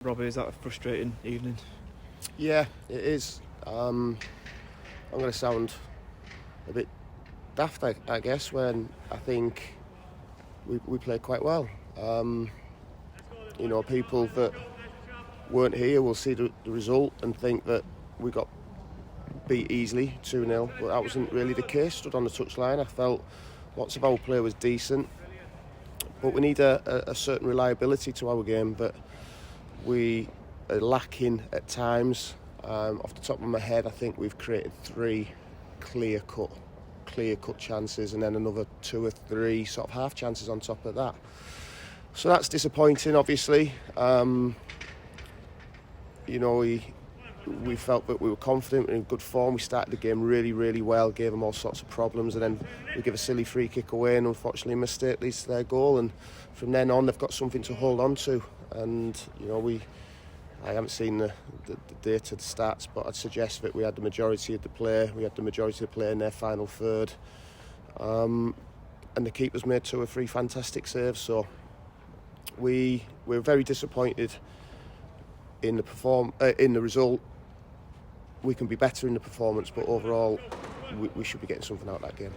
Robbie, is that a frustrating evening? Yeah, it is. I'm going to sound a bit daft, I guess, when I think we played quite well. People that weren't here will see the result and think that we got beat easily 2-0, but that wasn't really the case. Stood on the touchline, I felt lots of our play was decent, but we need a certain reliability to our game that we are lacking at times. Off the top of my head, I think we've created 3 clear-cut chances, and then another 2 or 3 sort of half chances on top of that. So that's disappointing, obviously. We felt that we were confident, we were in good form. We started the game really, really well, gave them all sorts of problems, and then we give a silly free kick away, and unfortunately a mistake leads to their goal. And from then on, they've got something to hold on to. And I haven't seen the data, the stats, but I'd suggest that we had the majority of the play. We had the majority of the play in their final third, and the keepers made 2 or 3 fantastic saves. So we're very disappointed in the result. We can be better in the performance, but overall, we should be getting something out of that game.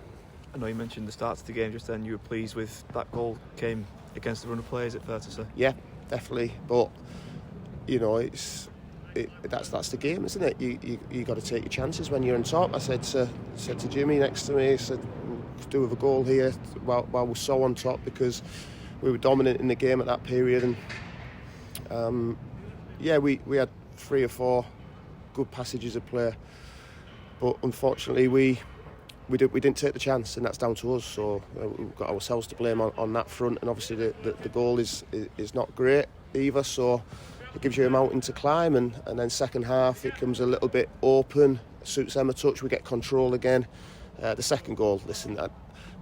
I know you mentioned the start of the game just then. You were pleased with that goal came against the run of play. Is it fair to say? Yeah, definitely. But that's the game, isn't it? You got to take your chances when you're on top. I said to Jimmy next to me, I said, we'll do with a goal here while we're so on top, because we were dominant in the game at that period. And we had 3 or 4 good passages of play, but unfortunately we didn't take the chance, and that's down to us. So we've got ourselves to blame on that front, and obviously the goal is not great either. So it gives you a mountain to climb, and then second half it comes a little bit open, suits them a touch, we get control again. The second goal,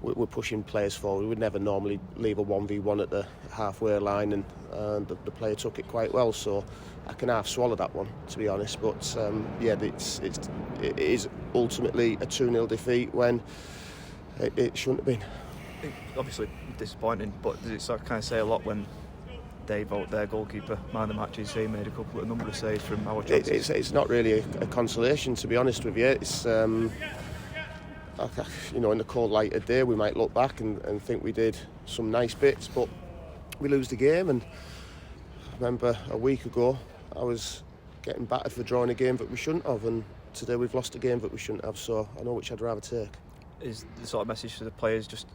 we're pushing players forward. We would never normally leave a 1v1 at the halfway line, and the player took it quite well, so I can half swallow that one, to be honest. But it is ultimately a 2-0 defeat when it shouldn't have been. Obviously disappointing, but does it sort of kind of say a lot when they vote their goalkeeper man of the match? He made a number of saves from our chances. It's not really a consolation, to be honest with you. It's in the cold light of day we might look back and think we did some nice bits, but we lose the game. And I remember a week ago I was getting battered for drawing a game that we shouldn't have, and today we've lost a game that we shouldn't have, so I know which I'd rather take. Is the sort of message to the players just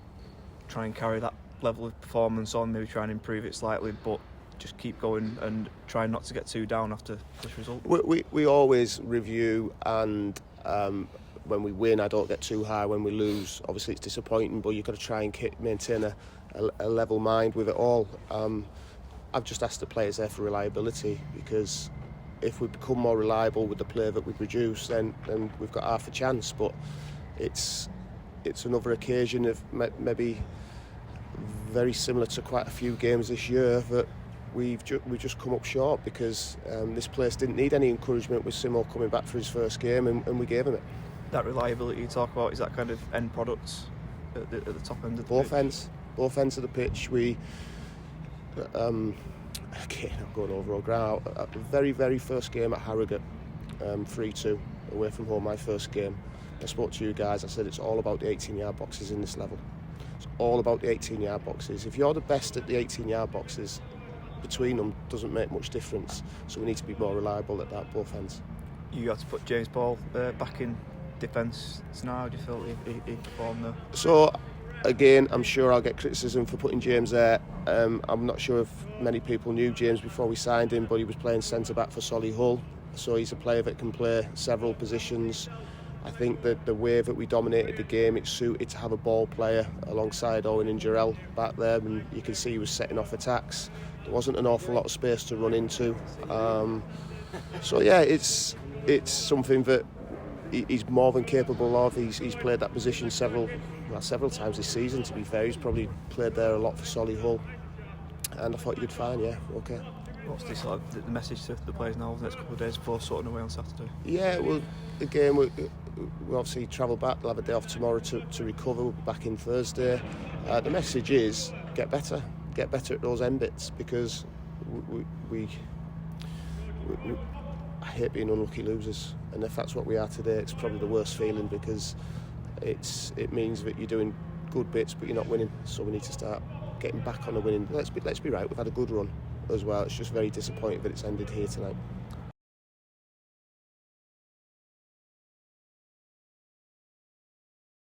try and carry that level of performance on, maybe try and improve it slightly, but just keep going and try not to get too down after this result? We always review, and when we win I don't get too high. When we lose, obviously it's disappointing, but you've got to try and maintain a level mind with it all. I've just asked the players there for reliability, because if we become more reliable with the play that we produce, then we've got half a chance. But it's another occasion of maybe very similar to quite a few games this year that we've just come up short, because this place didn't need any encouragement with Simo coming back for his first game, and we gave him it. That reliability you talk about, is that kind of end product at the top end of the pitch? Both ends of the pitch. We again, I'm going over all ground. At the very, very first game at Harrogate, 3-2 away from home, my first game, I spoke to you guys. I said it's all about the 18-yard boxes in this level. It's all about the 18-yard boxes. If you're the best at the 18-yard boxes, between them doesn't make much difference. So we need to be more reliable at that, both ends. You have to put James Paul back in defence now. How do you feel he performed there? So again, I'm sure I'll get criticism for putting James there. I'm not sure if many people knew James before we signed him, but he was playing centre-back for Solihull. So he's a player that can play several positions. I think that the way that we dominated the game, it suited to have a ball player alongside Owen and Jarrell back there, and you can see he was setting off attacks. There wasn't an awful lot of space to run into. So yeah, it's something that he's more than capable of. He's played that position several times this season, to be fair. He's probably played there a lot for Solihull, and I thought he did fine. Yeah, okay. What's the message to the players now over the next couple of days before sorting away on Saturday? Yeah, well, again, we obviously travel back. They'll have a day off tomorrow to recover. We'll be back in Thursday. The message is get better at those end bits, because we I hate being unlucky losers, and if that's what we are today, it's probably the worst feeling, because it means that you're doing good bits but you're not winning. So we need to start getting back on the winning. Let's be right. We've had a good run as well. It's just very disappointing that it's ended here tonight.